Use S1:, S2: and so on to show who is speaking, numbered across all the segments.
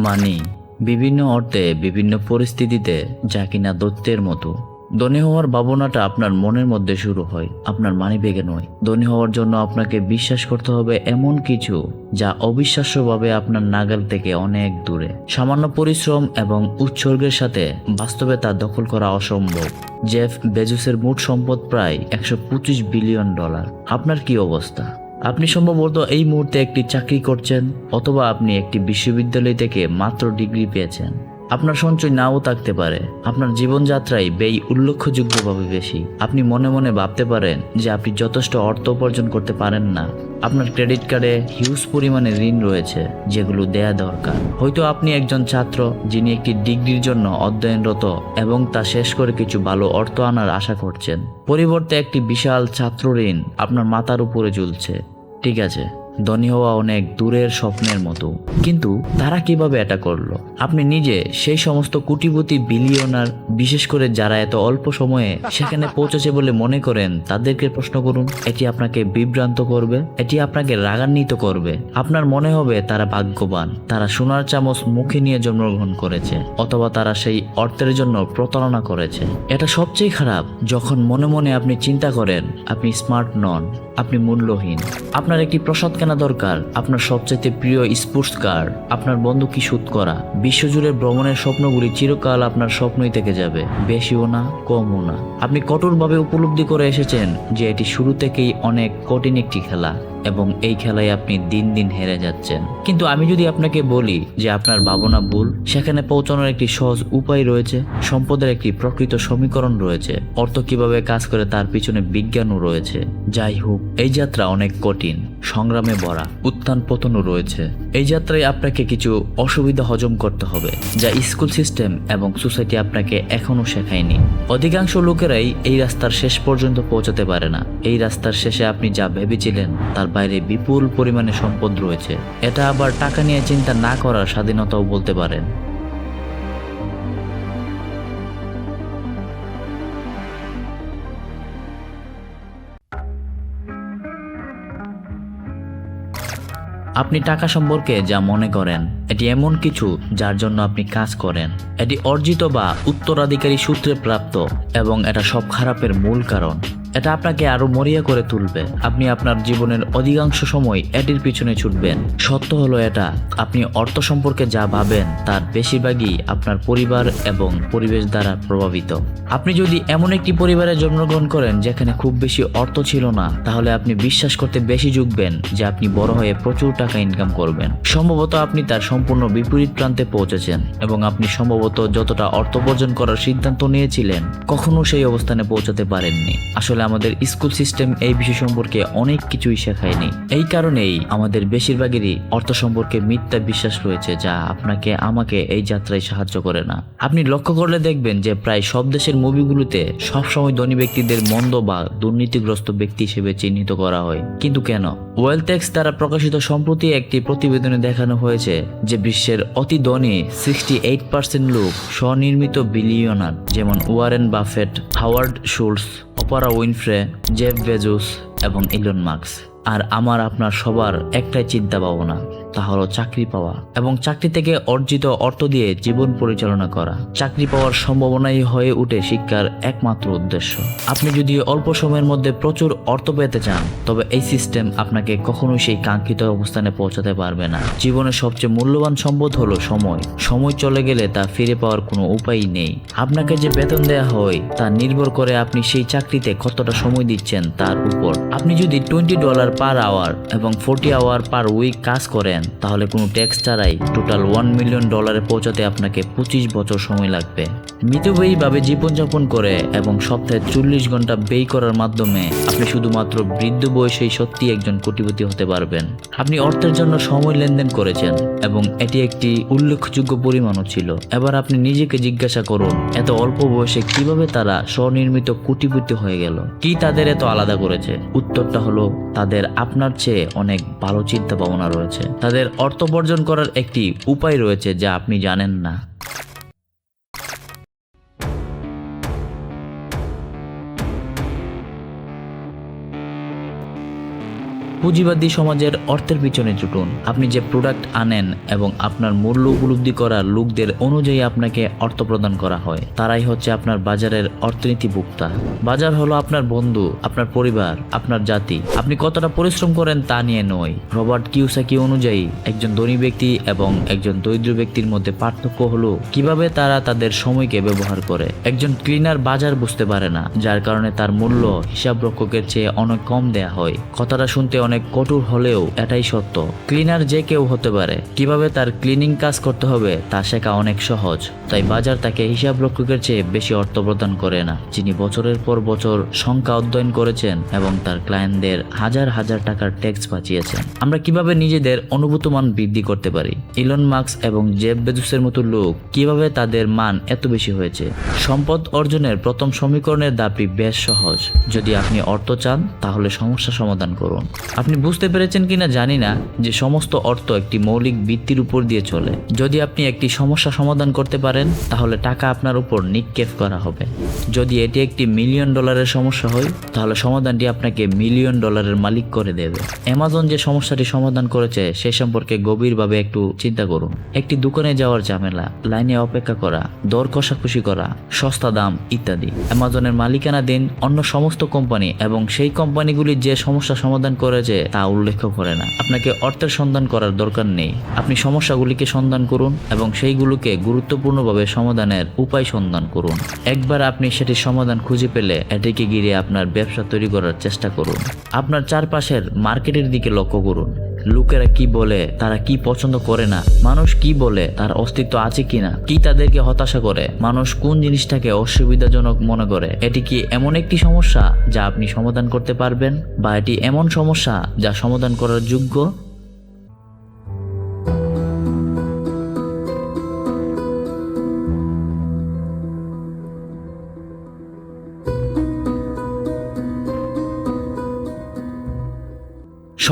S1: মানি বিভিন্ন অর্থে বিভিন্ন পরিস্থিতিতে যা কিনা দৈত্যের মতো। ধনী হওয়ার ভাবনাটা আপনার মনের মধ্যে শুরু হয়, আপনার মানিব্যাগে নয়। ধনী হওয়ার জন্য আপনাকে বিশ্বাস করতে হবে এমন কিছু যা অবিশ্বাস্যভাবে আপনার নাগাল থেকে অনেক দূরে। সামান্য পরিশ্রম এবং উৎসর্গের সাথে বাস্তবে তা দখল করা অসম্ভব। জেফ বেজোসের মোট সম্পদ প্রায় $125 বিলিয়ন। আপনার কি অবস্থা? আপনি সম্ভবত এই মুহূর্তে একটি চাকরি করছেন, অথবা আপনি একটি বিশ্ববিদ্যালয় থেকে মাত্র ডিগ্রি পেয়েছেন। আপনার সঞ্চয় নাও থাকতে পারে। আপনার জীবনযাত্রায় ব্যয় উল্লেখযোগ্যভাবে বেশি। আপনি মনে মনে ভাবতে পারেন যে আপনি যথেষ্ট অর্থ উপার্জন করতে পারেন না। আপনার ক্রেডিট কার্ডে হিউজ পরিমাণে ঋণ রয়েছে যেগুলো দেয়া দরকার। হয়তো আপনি একজন ছাত্র যিনি একটি ডিগ্রির জন্য অধ্যয়নরত এবং তা শেষ করে কিছু ভালো অর্থ আনার আশা করছেন। পরিবর্তে একটি বিশাল ছাত্র ঋণ আপনার মাথার উপরে ঝুলছে। ঠিক আছে, ধনী হওয়া অনেক দূরের স্বপ্নের মতো, কিন্তু তারা কিভাবে এটা করলো? আপনি নিজে সেই সমস্ত কোটিপতি বিলিয়নার, বিশেষ করে যারা এত অল্প সময়ে সেখানে পৌঁছেছে বলে মনে করেন, তাদেরকে প্রশ্ন করুন। এটি আপনাকে বিভ্রান্ত করবে, এটি আপনাকে রাগান্বিত করবে। আপনার মনে হবে তারা ভাগ্যবান, তারা সোনার চামচ মুখে নিয়ে জন্মগ্রহণ করেছে, অথবা তারা সেই অর্থের জন্য প্রতারণা করেছে। এটা সবচেয়ে খারাপ যখন মনে মনে আপনি চিন্তা করেন আপনি স্মার্ট নন, আপনি মূল্যহীন। আপনার একটি প্রসাদ কেনা দরকার, আপনার সবচেয়ে প্রিয় স্পোর্টস কার, আপনার বন্ধু কি সুদ করা। বিশ্বজুড়ে ভ্রমণের স্বপ্নগুলি চিরকাল আপনার স্বপ্নই থেকে যাবে, বেশিও না কমও না। আপনি কঠোরভাবে উপলব্ধি করে এসেছেন যে এটি শুরু থেকেই অনেক কঠিন একটি খেলা, এবং এই খেলায় আপনি দিন দিন হেরে যাচ্ছেন। কিন্তু আমি যদি আপনাকে বলি যে আপনার ভাবনা ভুল, সেখানে পৌঁছানোর একটি সহজ উপায় রয়েছে, সম্পদের একটি প্রকৃত সমীকরণ রয়েছে, অর্থ কিভাবে কাজ করে তার পিছনে বিজ্ঞানও রয়েছে। যাই হোক, এই যাত্রা অনেক কঠিন, সংগ্রামে ভরা, উত্থান পতনও রয়েছে। এই যাত্রায় আপনাকে কিছু অসুবিধা হজম করতে হবে যা স্কুল সিস্টেম এবং সোসাইটি আপনাকে এখনো শেখায়নি। অধিকাংশ লোকেরাই এই রাস্তার শেষ পর্যন্ত পৌঁছাতে পারে না। এই রাস্তার শেষে আপনি যা ভেবেছিলেন তার বাইরে বিপুল পরিমাণে সম্পদ রয়েছে। এটা আবার টাকা নিয়ে চিন্তা না করার স্বাধীনতাও বলতে পারেন। আপনি টাকা সম্পর্কে যা মনে করেন এটি এমন কিছু যার জন্য আপনি কাজ করেন। এটি অর্জিত বা উত্তরাধিকারী সূত্রে প্রাপ্ত, এবং এটা সব খারাপের মূল কারণ। এটা আপনাকে আরো মরিয়া করে তুলবে। আপনি আপনার জীবনের অধিকাংশ সময় এটির পিছনে ছুটবেন। সত্য হলো এটা, আপনি অর্থ সম্পর্কে যা ভাবেন তার বেশিরভাগই আপনার পরিবার এবং পরিবেশ দ্বারা প্রভাবিত। আপনি যদি এমন একটি পরিবারে জন্মগ্রহণ করেন যেখানে খুব বেশি অর্থ ছিল না, তাহলে আপনি বিশ্বাস করতে বেশি ঝুঁকবেন যে আপনি বড় হয়ে প্রচুর টাকা ইনকাম করবেন। সম্ভবত আপনি তার সম্পূর্ণ বিপরীত প্রান্তে পৌঁছেছেন, এবং আপনি সম্ভবত যতটা অর্থ উপার্জন করার সিদ্ধান্ত নিয়েছিলেন কখনো সেই অবস্থানে পৌঁছাতে পারেননি। আসলে আমাদের স্কুল সিস্টেম এই বিষয় সম্পর্কে অনেক কিছুই শেখায়নি। এই কারণেই আমাদের বেশিরভাগেরই অর্থ সম্পর্কে মিথ্যা বিশ্বাস রয়েছে, যা আপনাকে আমাকে এই যাত্রায় সাহায্য করে না। আপনি লক্ষ্য করলে দেখবেন যে প্রায় সব দেশের মুভিগুলোতে সবসময় ধনী ব্যক্তিদের মন্দ বা দুর্নীতিগ্রস্ত ব্যক্তি হিসেবে চিহ্নিত করা হয়। কিন্তু কেন? ওয়েলথএক্স দ্বারা প্রকাশিত সম্প্রতি একটি প্রতিবেদনে দেখানো হয়েছে যে বিশ্বের অতি ধনী 68% লোক স্বনির্মিত বিলিয়নার, যেমন Warren Buffett, Howard Schultz, Oprah Winfrey, Jeff Bezos এবং ইলন মাস্ক। আর আমার আপনার সবার একটাই চিন্তা ভাবনা, তা হলো চাকরি পাওয়া এবং চাকরি থেকে অর্জিত অর্থ দিয়ে জীবন পরিচালনা করা। চাকরি পাওয়ার সম্ভাবনাই হয়ে উঠে শিক্ষার একমাত্র উদ্দেশ্য। আপনি যদি অল্প সময়ের মধ্যে প্রচুর অর্থ পেতে চান, তবে এই সিস্টেম আপনাকে কখনোই সেই কাঙ্ক্ষিত অবস্থানে পৌঁছাতে পারবে না। জীবনের সবচেয়ে মূল্যবান সম্পদ হলো সময়। সময় চলে গেলে তা ফিরে পাওয়ার কোনো উপায়ই নেই। আপনাকে যে বেতন দেওয়া হয় তা নির্ভর করে আপনি সেই চাকরিতে কতটা সময় দিচ্ছেন তার উপর। আপনি যদি $20 পার আওয়ার এবং 40 আওয়ার পার উইক কাজ করেন, তাহলে কোনো ট্যাক্স ছাড়াই টোটাল $1 মিলিয়ন পৌঁছাতে আপনাকে 25 বছর সময় লাগবে। মিতব্যয়ীভাবে জীবনযাপন করে এবং সপ্তাহে 40 ঘন্টা ব্যয় করার মাধ্যমে আপনি শুধুমাত্র বৃদ্ধ বয়সেই সত্যি একজন কোটিপতি হতে পারবেন। আপনি অর্থের জন্য সময় লেনদেন করেছেন এবং এটি একটি উল্লেখযোগ্য পরিমাণও ছিল। এবার আপনি নিজেকে জিজ্ঞাসা করুন, এত অল্প বয়সে কিভাবে তারা স্বনির্মিত কোটিপতি হয়ে গেল? কি তাদের এত আলাদা করেছে? উত্তরটা হলো, তাদের আপনার চেয়ে অনেক ভালো চিন্তা ভাবনা রয়েছে। তাদের অর্থ উপার্জন করার একটি উপায় রয়েছে যা আপনি জানেন না। পুঁজিবাদী সমাজের অর্থের পিছনে ছুটুন। আপনি যে প্রোডাক্ট আনেন এবং আপনার মূল্য উপলব্ধি করা লোকদের অনুযায়ী আপনাকে অর্থ প্রদান করা হয়, তারাই হচ্ছে আপনার বাজারের অর্থনীতি ভোক্তা। বাজার হলো আপনার বন্ধু, আপনার পরিবার, আপনার জাতি। আপনি কতটা পরিশ্রম করেন তা নিয়ে নয়। রবার্ট কিওসাকি অনুযায়ী একজন ধনী ব্যক্তি এবং একজন দরিদ্র ব্যক্তির মধ্যে পার্থক্য হলো কিভাবে তারা তাদের সময়কে ব্যবহার করে। একজন ক্লিনার বাজার বুঝতে পারে না, যার কারণে তার মূল্য হিসাবরক্ষকের চেয়ে অনেক কম দেয়া হয়। কথাটা শুনতে অনেক কঠোর হলেও এটাই সত্য। ক্লিনার যে কেউ হতে পারে, কিভাবে তার ক্লিনিং কাজ করতে হবে তা শেখা অনেক সহজ। তাই বাজার তাকে হিসাবরক্ষকের চেয়ে বেশি অর্থ প্রদান করে না, যিনি বছরের পর বছর সংখ্যা অধ্যয়ন করেছেন এবং তার ক্লায়েন্টদের হাজার হাজার টাকার ট্যাক্স বাঁচিয়েছেন। আমরা কিভাবে নিজেদের অনুভূত মান বৃদ্ধি করতে পারি? ইলন মাস্ক এবং জেফ বেজোসের মতো লোক কিভাবে তাদের মান এত বেশি হয়েছে? সম্পদ অর্জনের প্রথম সমীকরণের ধাপটি বেশ সহজ। যদি আপনি অর্থ চান তাহলে সমস্যা সমাধান করুন। আপনি বুঝতে পেরেছেন কিনা জানি না যে সমস্ত অর্থ একটি মৌলিক ভিত্তির উপর দিয়ে চলে। যদি আপনি একটি সমস্যা সমাধান করতে পারেন তাহলে টাকা আপনার উপর নিক্ষেপ করা হবে। যদি এটি একটি $1 মিলিয়ন সমস্যা হয় তাহলে সমাধানটি আপনাকে $1 মিলিয়ন মালিক করে দেবে। অ্যামাজন যে সমস্যাটি সমাধান করেছে সে সম্পর্কে গভীরভাবে একটু চিন্তা করুন। একটি দোকানে যাওয়ার ঝামেলা, লাইনে অপেক্ষা করা, দর কষাকষি করা, সস্তা দাম ইত্যাদি। অ্যামাজনের মালিকানাধীন অন্য সমস্ত কোম্পানি এবং সেই কোম্পানিগুলি যে সমস্যা সমাধান করেছে তা উল্লেখ করে না। আপনাকে অর্থের সন্ধান করার দরকার নেই। আপনি সমস্যাগুলিকে সন্ধান করুন এবং সেইগুলোকে গুরুত্বপূর্ণভাবে সমাধানের উপায় সন্ধান করুন। একবার আপনি সেটির সমাধান খুঁজে পেলে এটিকে ঘিরে আপনার ব্যবসা তৈরি করার চেষ্টা করুন। আপনার চারপাশের মার্কেটের দিকে লক্ষ্য করুন। লোকেরা কি বলে, তারা কি পছন্দ করে না, মানুষ কি বলে, তার অস্তিত্ব আছে কিনা, কি তাদেরকে হতাশা করে, মানুষ কোন জিনিসটাকে অসুবিধাজনক মনে করে। এটি কি এমন একটি সমস্যা যা আপনি সমাধান করতে পারবেন, বা এটি এমন সমস্যা যা সমাধান করার যোগ্য?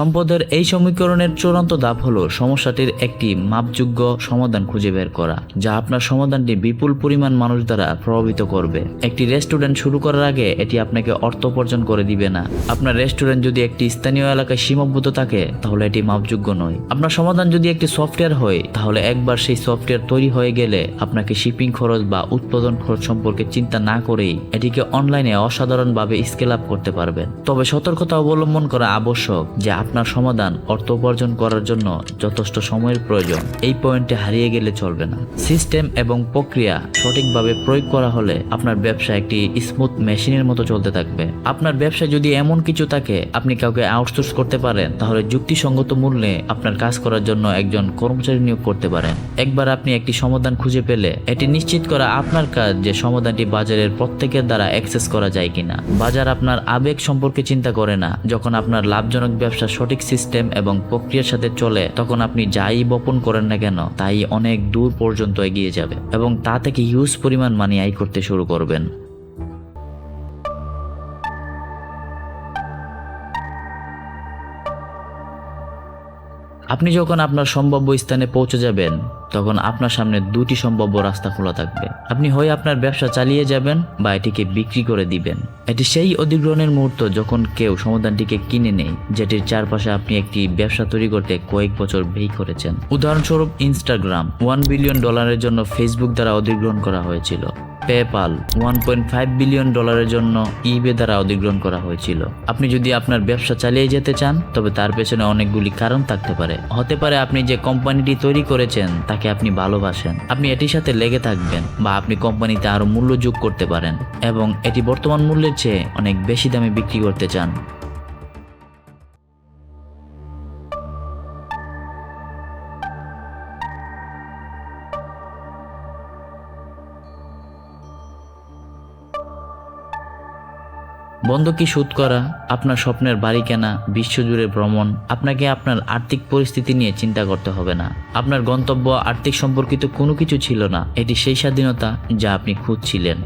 S1: সম্পদের এই সমীকরণের চূড়ান্ত ধাপ হলো সমস্যাটির একটি মাপযোগ্য সমাধান খুঁজে বের করা, যা আপনার সমাধানটি বিপুল পরিমাণ মানুষ দ্বারা প্রভাবিত করবে। একটি রেস্টুরেন্ট শুরু করার আগে এটি আপনাকে অর্থ উপার্জন করে দিবে না। আপনার রেস্টুরেন্ট যদি একটি স্থানীয় এলাকায় সীমাবদ্ধ থাকে তাহলে এটি মাপযোগ্য নয়। আপনার সমাধান যদি একটি সফটওয়্যার হয় তাহলে একবার সেই সফটওয়্যার তৈরি হয়ে গেলে আপনাকে শিপিং খরচ বা উৎপাদন খরচ সম্পর্কে চিন্তা না করেই এটিকে অনলাইনে অসাধারণভাবে স্কেল আপ করতে পারবেন। তবে সতর্কতা অবলম্বন করা আবশ্যক যে আপনার সমাধান অর্থ উপার্জন করার জন্য যথেষ্ট সময়ের প্রয়োজন। এই পয়েন্টে হারিয়ে গেলে চলবে না। সিস্টেম এবং প্রক্রিয়া সঠিকভাবে প্রয়োগ করা হলে আপনার ব্যবসা একটি স্মুথ মেশিনের মতো চলতে থাকবে। আপনার ব্যবসায় যদি এমন কিছু থাকে আপনি কাউকে আউটসোর্স করতে পারেন, তাহলে যুক্তিসঙ্গত মূল্যে আপনার কাজ করার জন্য একজন কর্মচারী নিয়োগ করতে পারেন। একবার আপনি একটি সমাধান খুঁজে পেলে এটি নিশ্চিত করা আপনার কাজ যে সমাধানটি বাজারের প্রত্যেকের দ্বারা অ্যাক্সেস করা যায় কিনা। বাজার আপনার আবেগ সম্পর্কে চিন্তা করে না। যখন আপনার লাভজনক ব্যবসা সঠিক সিস্টেম এবং প্রক্রিয়ার সাথে চলে তখন আপনি যাই বপন করেন না কেন তাই অনেক দূর পর্যন্ত এগিয়ে যাবে এবং তা থেকে হিউজ পরিমাণ মানি আয় করতে শুরু করবেন। আপনি যখন আপনার সম্ভাব্য স্থানে পৌঁছে যাবেন তখন আপনার সামনে দুটি সম্ভাব্য রাস্তা খোলা থাকবে। আপনি হয় আপনার ব্যবসা চালিয়ে যাবেন বা এটিকে বিক্রি করে দিবেন। এটি সেই অধিগ্রহণের মুহূর্ত যখন কেউ সমাধানটিকে কিনে নেয় যেটির চারপাশে আপনি একটি ব্যবসা তৈরি করতে কয়েক বছর ব্যয় করেছেন। উদাহরণস্বরূপ ইনস্টাগ্রাম $1 বিলিয়ন জন্য ফেসবুক দ্বারা অধিগ্রহণ করা হয়েছিল। পেপ্যাল $1.5 বিলিয়ন জন্য ইবে দ্বারা অধিগ্রহণ করা হয়েছিল। আপনি যদি আপনার ব্যবসা চালিয়ে যেতে চান তবে তার পেছনে অনেকগুলি কারণ থাকতে পারে। হতে পারে আপনি যে কোম্পানিটি তৈরি করেছেন তাকে আপনি ভালোবাসেন, আপনি এটির সাথে লেগে থাকবেন, বা আপনি কোম্পানিতে আরো মূল্য যোগ করতে পারেন এবং এটি বর্তমান মূল্যের চেয়ে অনেক বেশি দামে বিক্রি করতে চান। বন্ধকি শোধ করা, আপনার স্বপ্নের বাড়ি কেনা, বিশ্বজুড়ে ভ্রমণ। আপনাকে আপনার আর্থিক পরিস্থিতি নিয়ে চিন্তা করতে হবে না। আপনার গন্তব্য আর্থিক সম্পর্কিত কোনো কিছু ছিল না। এটি সেই স্বাধীনতা যা আপনি খুঁজছিলেন।